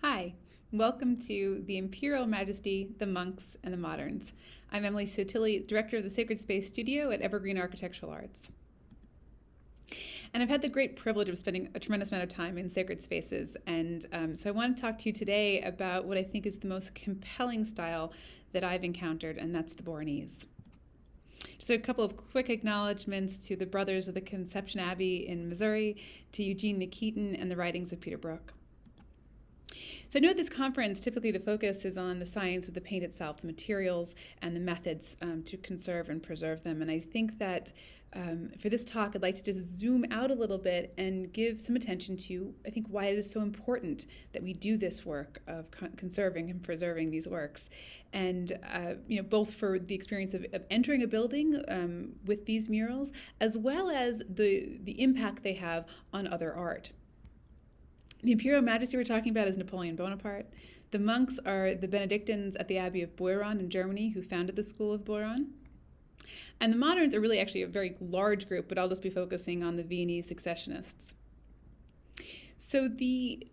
Hi, welcome to the Imperial Majesty, the Monks, and the Moderns. I'm Emily Sottile, Director of the Sacred Space Studio at EverGreene Architectural Arts. And I've had the great privilege of spending a tremendous amount of time in sacred spaces, and so I want to talk to you today about what I think is the most compelling style that I've encountered, and that's the Boronese. Just a couple of quick acknowledgments to the Brothers of the Conception Abbey in Missouri, to Eugene Nikitin, and the writings of Peter Brook. So I know at this conference, typically the focus is on the science of the paint itself, the materials and the methods to conserve and preserve them. And I think that for this talk, I'd like to just zoom out a little bit and give some attention to, I think, why it is so important that we do this work of conserving and preserving these works. And, both for the experience of entering a building with these murals, as well as the impact they have on other art. The Imperial Majesty we're talking about is Napoleon Bonaparte. The monks are the Benedictines at the Abbey of Boiron in Germany, who founded the School of Boiron. And the moderns are really actually a very large group, but I'll just be focusing on the Viennese successionists. So the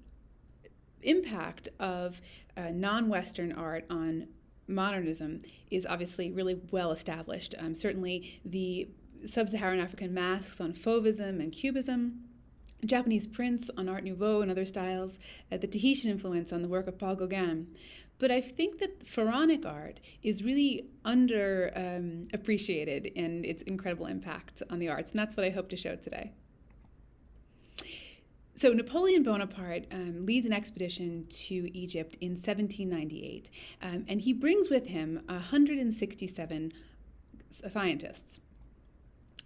impact of non-Western art on modernism is obviously really well established. Certainly the sub-Saharan African masks on Fauvism and Cubism, Japanese prints on Art Nouveau and other styles, the Tahitian influence on the work of Paul Gauguin. But I think that pharaonic art is really underappreciated in its incredible impact on the arts, and that's what I hope to show today. So Napoleon Bonaparte leads an expedition to Egypt in 1798, and he brings with him 167 scientists.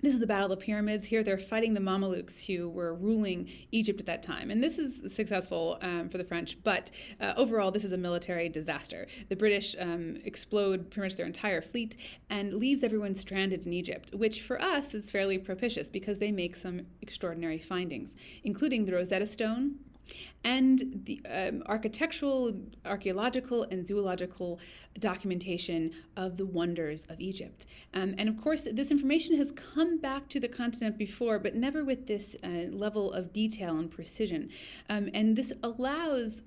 This is the Battle of the Pyramids. Here they're fighting the Mamelukes who were ruling Egypt at that time. And this is successful for the French, but overall this is a military disaster. The British explode pretty much their entire fleet and leaves everyone stranded in Egypt, which for us is fairly propitious because they make some extraordinary findings, including the Rosetta Stone, and the architectural, archaeological, and zoological documentation of the wonders of Egypt. And of course, this information has come back to the continent before, but never with this level of detail and precision. And this allows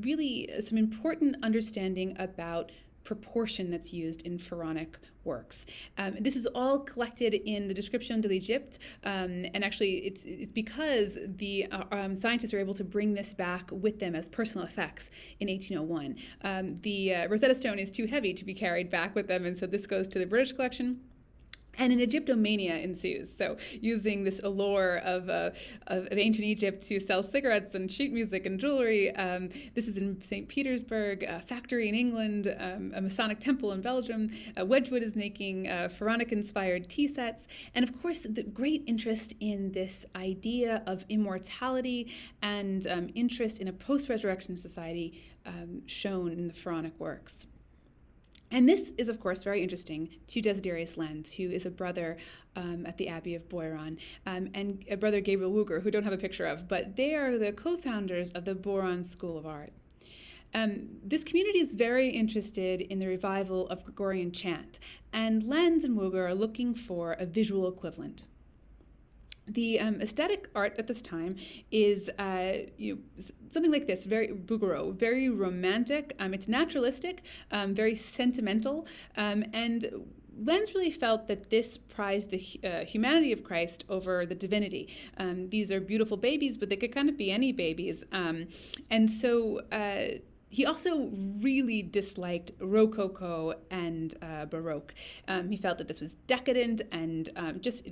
really some important understanding about proportion that's used in pharaonic works. This is all collected in the Description de l'Egypte, and actually it's because the scientists are able to bring this back with them as personal effects in 1801. The Rosetta Stone is too heavy to be carried back with them, and so this goes to the British collection. And an Egyptomania ensues. So using this allure of ancient Egypt to sell cigarettes and sheet music and jewelry. This is in St. Petersburg, a factory in England, a Masonic temple in Belgium. Wedgwood is making pharaonic-inspired tea sets. And of course, the great interest in this idea of immortality and interest in a post-resurrection society shown in the pharaonic works. And this is, of course, very interesting to Desiderius Lenz, who is a brother at the Abbey of Boiron, and a brother Gabriel Wuger, who don't have a picture of, but they are the co-founders of the Boron School of Art. This community is very interested in the revival of Gregorian chant, and Lenz and Wuger are looking for a visual equivalent. The aesthetic art at this time is something like this, very Bouguereau, very romantic. It's naturalistic, very sentimental, and Lenz really felt that this prized the humanity of Christ over the divinity. These are beautiful babies, but they could kind of be any babies. And so he also really disliked Rococo and Baroque. He felt that this was decadent and just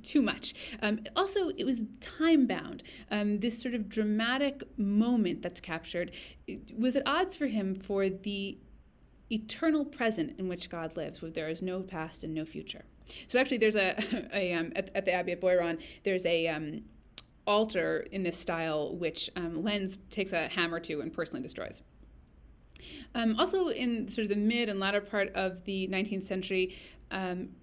too much. Also, it was time-bound. This sort of dramatic moment that's captured was at odds for him for the eternal present in which God lives, where there is no past and no future. So actually, there's at the Abbey at Boiron, there's a altar in this style which Lenz takes a hammer to and personally destroys. Also in sort of the mid and latter part of the 19th century,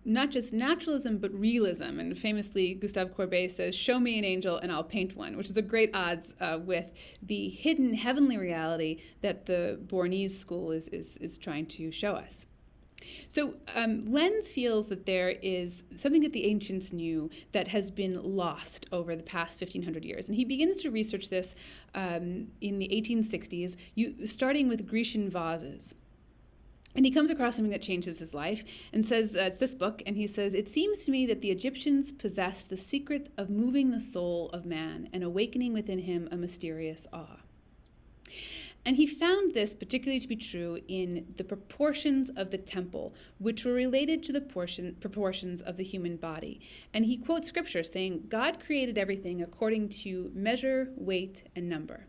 not just naturalism but realism, and famously Gustave Courbet says, "Show me an angel and I'll paint one," which is a great odds with the hidden heavenly reality that the Boronese school is trying to show us. So Lenz feels that there is something that the ancients knew that has been lost over the past 1,500 years. And he begins to research this in the 1860s, starting with Grecian vases. And he comes across something that changes his life and says, it's this book, and he says, "It seems to me that the Egyptians possess the secret of moving the soul of man and awakening within him a mysterious awe." And he found this particularly to be true in the proportions of the temple, which were related to the proportions of the human body. And he quotes scripture saying, "God created everything according to measure, weight, and number."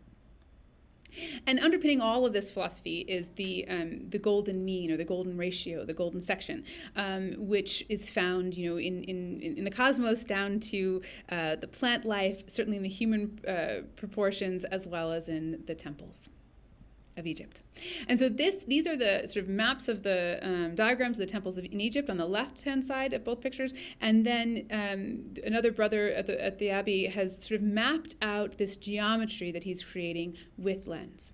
And underpinning all of this philosophy is the golden mean, or the golden ratio, the golden section, which is found, in the cosmos down to the plant life, certainly in the human proportions, as well as in the temples of Egypt. And so these are the sort of maps of the diagrams of the temples in Egypt on the left-hand side of both pictures. And then another brother at the Abbey has sort of mapped out this geometry that he's creating with Lenz.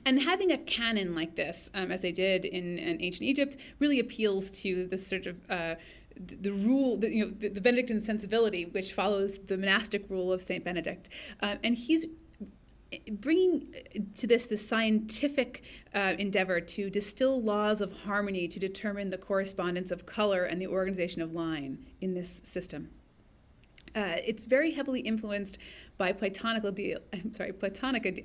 And having a canon like this, as they did in ancient Egypt, really appeals to this sort of the rule, the Benedictine sensibility, which follows the monastic rule of Saint Benedict. And he's bringing to this scientific endeavor to distill laws of harmony to determine the correspondence of color and the organization of line in this system. It's very heavily influenced by Platonic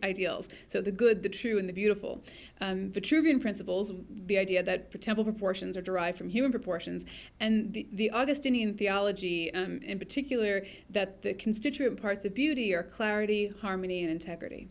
ideals, so the good, the true, and the beautiful. Vitruvian principles, the idea that temple proportions are derived from human proportions, and the Augustinian theology, in particular, that the constituent parts of beauty are clarity, harmony, and integrity.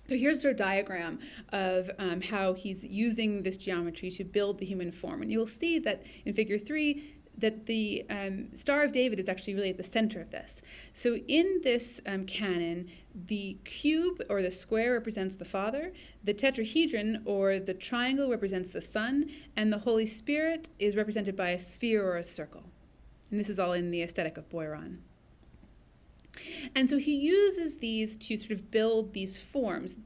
So here's a diagram of how he's using this geometry to build the human form. And you'll see that in figure 3, that the Star of David is actually really at the center of this. So in this canon, the cube or the square represents the Father, the tetrahedron or the triangle represents the Son, and the Holy Spirit is represented by a sphere or a circle. And this is all in the aesthetic of Boiron. And so he uses these to sort of build these forms,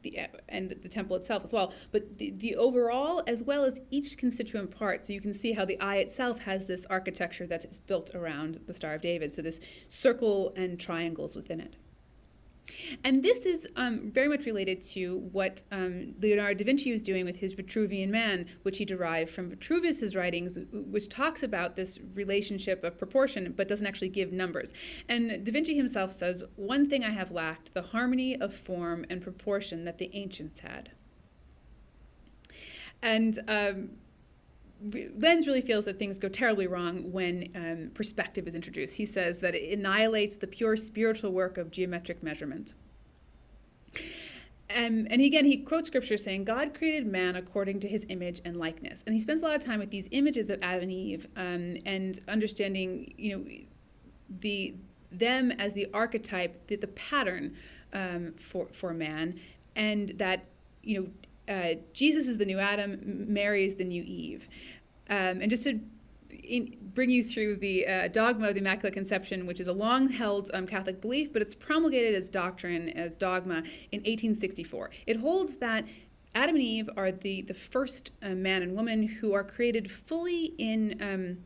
and the temple itself as well, but the overall as well as each constituent part. So you can see how the eye itself has this architecture that's built around the Star of David, so this circle and triangles within it. And this is very much related to what Leonardo da Vinci was doing with his Vitruvian Man, which he derived from Vitruvius's writings, which talks about this relationship of proportion, but doesn't actually give numbers. And da Vinci himself says, "One thing I have lacked, the harmony of form and proportion that the ancients had." And Lenz really feels that things go terribly wrong when perspective is introduced. He says that it annihilates the pure spiritual work of geometric measurement. And again, he quotes scripture saying, "God created man according to his image and likeness." And he spends a lot of time with these images of Adam and Eve and understanding, them as the archetype, the pattern for man, and that, Jesus is the new Adam, Mary is the new Eve. And just to bring you through the Dogma of the Immaculate Conception, which is a long-held Catholic belief, but it's promulgated as doctrine, as dogma, in 1864. It holds that Adam and Eve are the first man and woman who are created fully in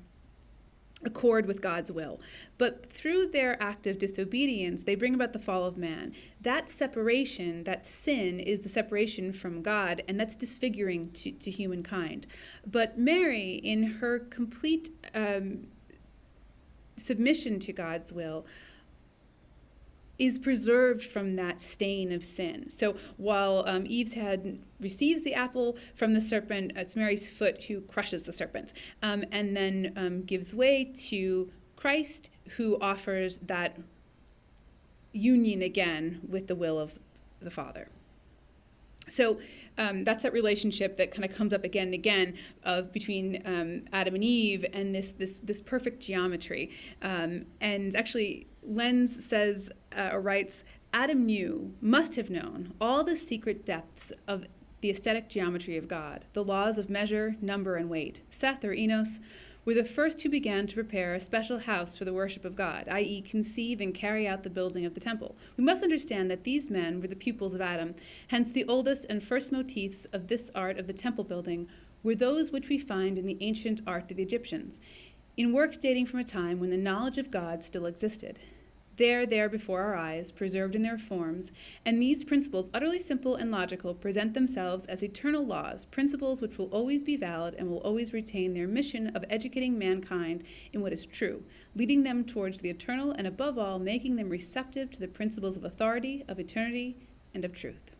accord with God's will. But through their act of disobedience, they bring about the fall of man. That separation, that sin, is the separation from God, and that's disfiguring to humankind. But Mary, in her complete submission to God's will, is preserved from that stain of sin. So while Eve's head receives the apple from the serpent, it's Mary's foot who crushes the serpent, and then gives way to Christ, who offers that union again with the will of the Father. So that's that relationship that kind of comes up again and again between Adam and Eve and this perfect geometry. And actually, Lenz says or writes, "Adam must have known all the secret depths of the aesthetic geometry of God. The laws of measure, number, and weight. Seth or Enos were the first who began to prepare a special house for the worship of God, i.e. conceive and carry out the building of the temple. We must understand that these men were the pupils of Adam, hence the oldest and first motifs of this art of the temple building were those which we find in the ancient art of the Egyptians, in works dating from a time when the knowledge of God still existed. They are there before our eyes, preserved in their forms, and these principles, utterly simple and logical, present themselves as eternal laws, principles which will always be valid and will always retain their mission of educating mankind in what is true, leading them towards the eternal, and above all, making them receptive to the principles of authority, of eternity, and of truth.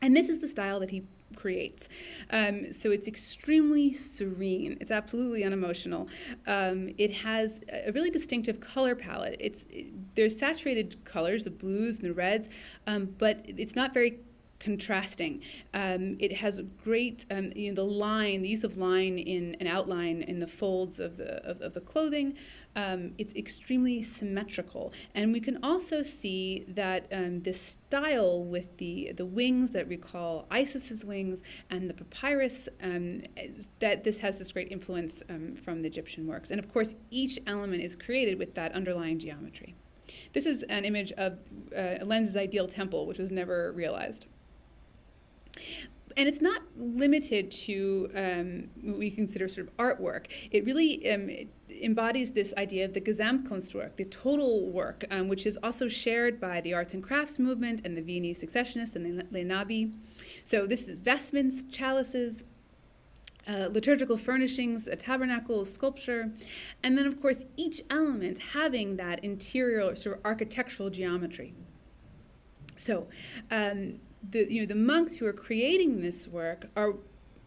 And this is the style that he creates. So it's extremely serene. It's absolutely unemotional. It has a really distinctive color palette. There's saturated colors, the blues and the reds, but it's not very contrasting. It has great, the use of line in an outline in the folds of the clothing. It's extremely symmetrical, and we can also see that this style with the wings that recall Isis's wings and the papyrus, that this has this great influence from the Egyptian works. And of course, each element is created with that underlying geometry. This is an image of Lens's ideal temple, which was never realized. And it's not limited to what we consider sort of artwork. It really embodies this idea of the Gesamtkunstwerk, the total work, which is also shared by the arts and crafts movement and the Viennese Successionists and the Lenabi. So this is vestments, chalices, liturgical furnishings, a tabernacle, sculpture, and then of course each element having that interior sort of architectural geometry. So the monks who are creating this work are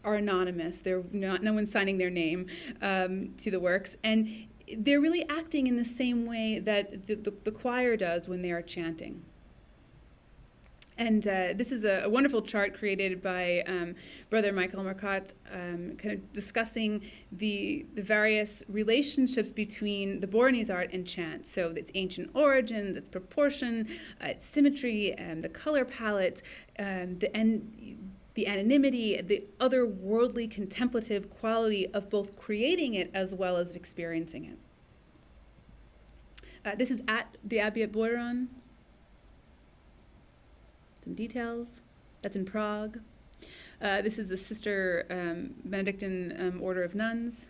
anonymous. They're not, no one's signing their name to the works, and they're really acting in the same way that the choir does when they are chanting. And this is a wonderful chart created by Brother Michael Marcotte, kind of discussing the various relationships between the Boronese art and chant. So its ancient origin, its proportion, its symmetry, the color palette, the anonymity, the otherworldly contemplative quality of both creating it as well as experiencing it. This is at the Abbey at Boiron. Some details. That's in Prague. This is the Sister Benedictine Order of Nuns.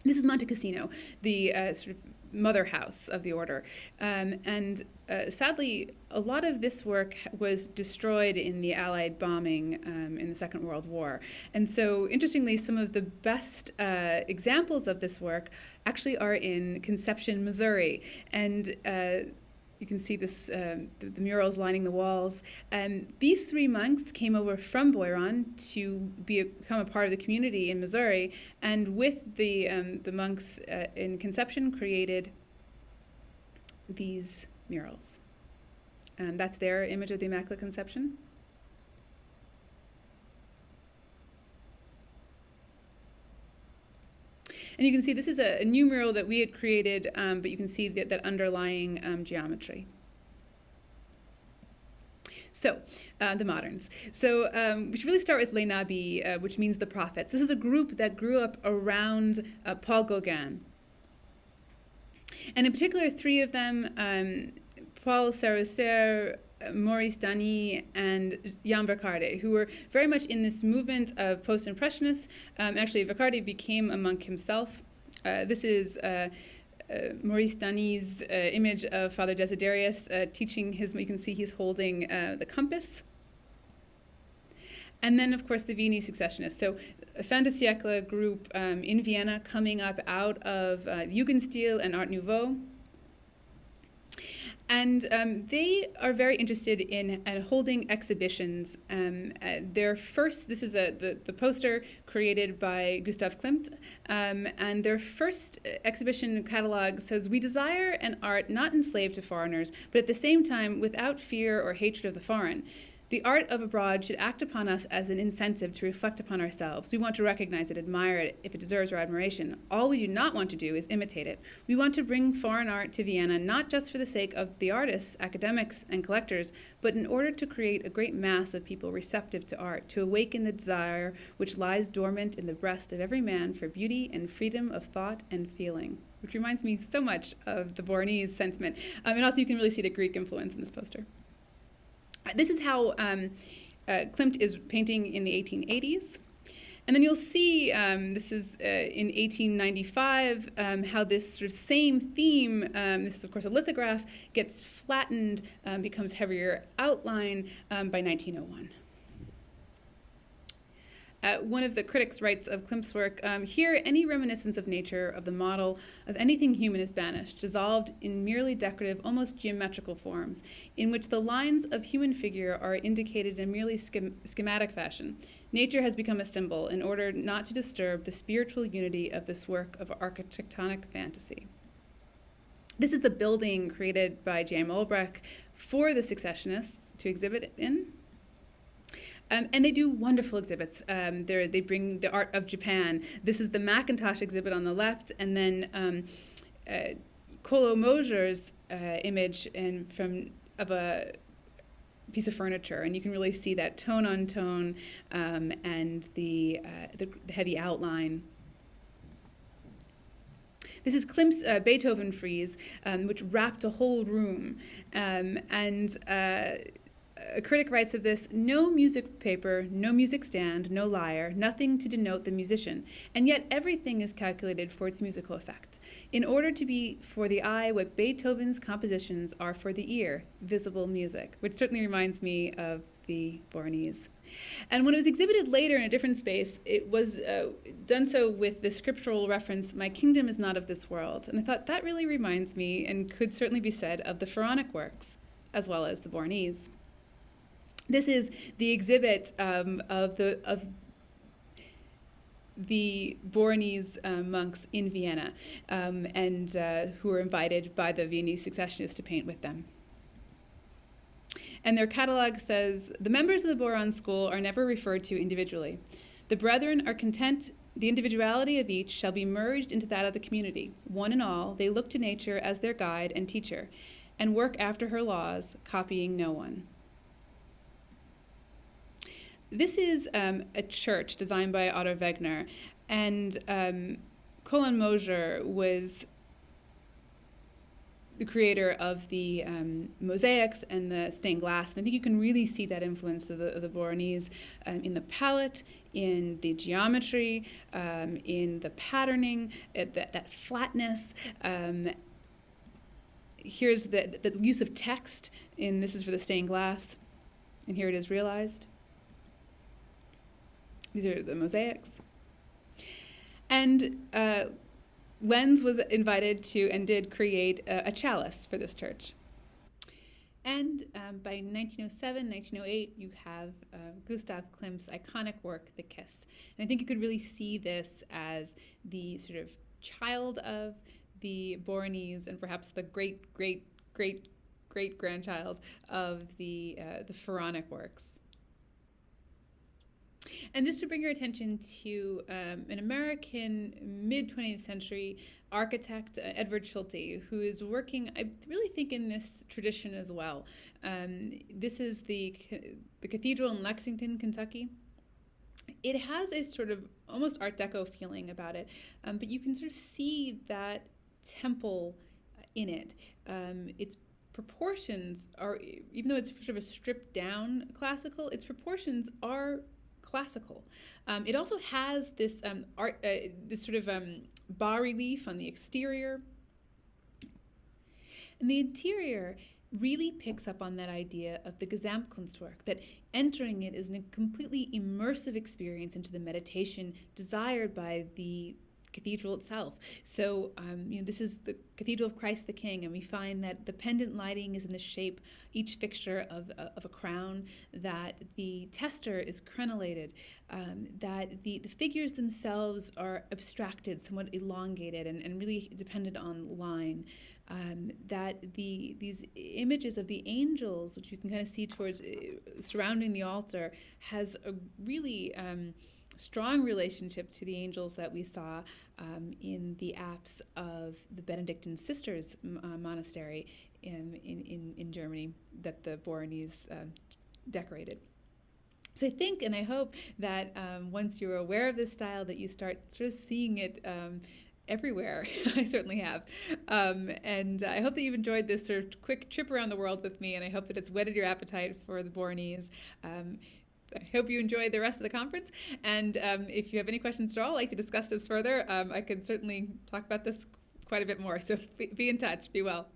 This is Monte Cassino, the sort of mother house of the order. And sadly, a lot of this work was destroyed in the Allied bombing in the Second World War. And so, interestingly, some of the best examples of this work actually are in Conception, Missouri. And you can see this, the murals lining the walls. These three monks came over from Boiron to become a part of the community in Missouri, and with the monks in Conception created these murals. That's their image of the Immaculate Conception. And you can see this is a new mural that we had created, but you can see that underlying geometry. So, the moderns. So we should really start with Les Nabis, which means the prophets. This is a group that grew up around Paul Gauguin. And in particular, three of them, Paul Sarrausser, Maurice Dany, and Jan Vercarde, who were very much in this movement of post-impressionists. Actually, Vercarde became a monk himself. This is Maurice Dany's image of Father Desiderius teaching his, you can see he's holding the compass. And then, of course, the Viennese Successionists. So a fin de siècle group in Vienna coming up out of Jugendstil and Art Nouveau. And they are very interested in holding exhibitions. Their first, this is the poster created by Gustav Klimt, and their first exhibition catalog says, "We desire an art not enslaved to foreigners, but at the same time without fear or hatred of the foreign. The art of abroad should act upon us as an incentive to reflect upon ourselves. We want to recognize it, admire it, if it deserves our admiration. All we do not want to do is imitate it. We want to bring foreign art to Vienna, not just for the sake of the artists, academics, and collectors, but in order to create a great mass of people receptive to art, to awaken the desire which lies dormant in the breast of every man for beauty and freedom of thought and feeling," which reminds me so much of the Boronese sentiment. And also you can really see the Greek influence in this poster. This is how Klimt is painting in the 1880s. And then you'll see, this is in 1895, how this sort of same theme, this is of course a lithograph, gets flattened, becomes heavier outline by 1901. One of the critics writes of Klimt's work, here any reminiscence of nature, of the model, of anything human is banished, dissolved in merely decorative, almost geometrical forms, in which the lines of human figure are indicated in a merely schematic fashion. Nature has become a symbol in order not to disturb the spiritual unity of this work of architectonic fantasy. This is the building created by J.M. Olbrich for the Successionists to exhibit in. And they do wonderful exhibits. They bring the art of Japan. This is the Macintosh exhibit on the left, and then Kolo Moser's image of a piece of furniture, and you can really see that tone on tone and the heavy outline. This is Klimt's Beethoven Freeze, which wrapped a whole room, a critic writes of this, no music paper, no music stand, no lyre, nothing to denote the musician, and yet everything is calculated for its musical effect, in order to be for the eye what Beethoven's compositions are for the ear, visible music, which certainly reminds me of the Boronese. And when it was exhibited later in a different space, it was done so with the scriptural reference, my kingdom is not of this world. And I thought that really reminds me, and could certainly be said, of the Pharaonic works, as well as the Boronese. This is the exhibit of the Boronese monks in Vienna, and who were invited by the Viennese Successionists to paint with them. And their catalog says, the members of the Boron school are never referred to individually. The brethren are content the individuality of each shall be merged into that of the community. One and all, they look to nature as their guide and teacher, and work after her laws, copying no one. This is a church designed by Otto Wegener, and Colin Moser was the creator of the mosaics and the stained glass. And I think you can really see that influence of the Boronese in the palette, in the geometry, in the patterning, that flatness. Here's the use of text, and this is for the stained glass, and here it is realized. These are the mosaics. And Lenz was invited to and did create a chalice for this church. And by 1907, 1908, you have Gustav Klimt's iconic work, The Kiss. And I think you could really see this as the sort of child of the Boronese and perhaps the great-great-great-great-grandchild of the Pharaonic works. And just to bring your attention to an American mid-20th century architect, Edward Schulte, who is working, I really think, in this tradition as well. This is the Cathedral in Lexington, Kentucky. It has a sort of almost Art Deco feeling about it, but you can sort of see that temple in it. Its proportions are, even though it's sort of a stripped down classical, its proportions are classical. It also has this this sort of bas relief on the exterior, and the interior really picks up on that idea of the Gesamtkunstwerk, that entering it is a completely immersive experience into the meditation desired by the cathedral itself. So, this is the Cathedral of Christ the King, and we find that the pendant lighting is in the shape, each fixture of a crown, that the tester is crenellated, that the figures themselves are abstracted, somewhat elongated, and really dependent on line. That these images of the angels, which you can kind of see towards surrounding the altar, has a really strong relationship to the angels that we saw in the apse of the Benedictine Sisters monastery in Germany that the Boronese decorated. So I think and I hope that once you're aware of this style, that you start sort of seeing it everywhere. I certainly have. And I hope that you've enjoyed this sort of quick trip around the world with me, and I hope that it's whetted your appetite for the Boronese. I hope you enjoy the rest of the conference. And if you have any questions at all, I'd like to discuss this further. I could certainly talk about this quite a bit more. So be in touch. Be well.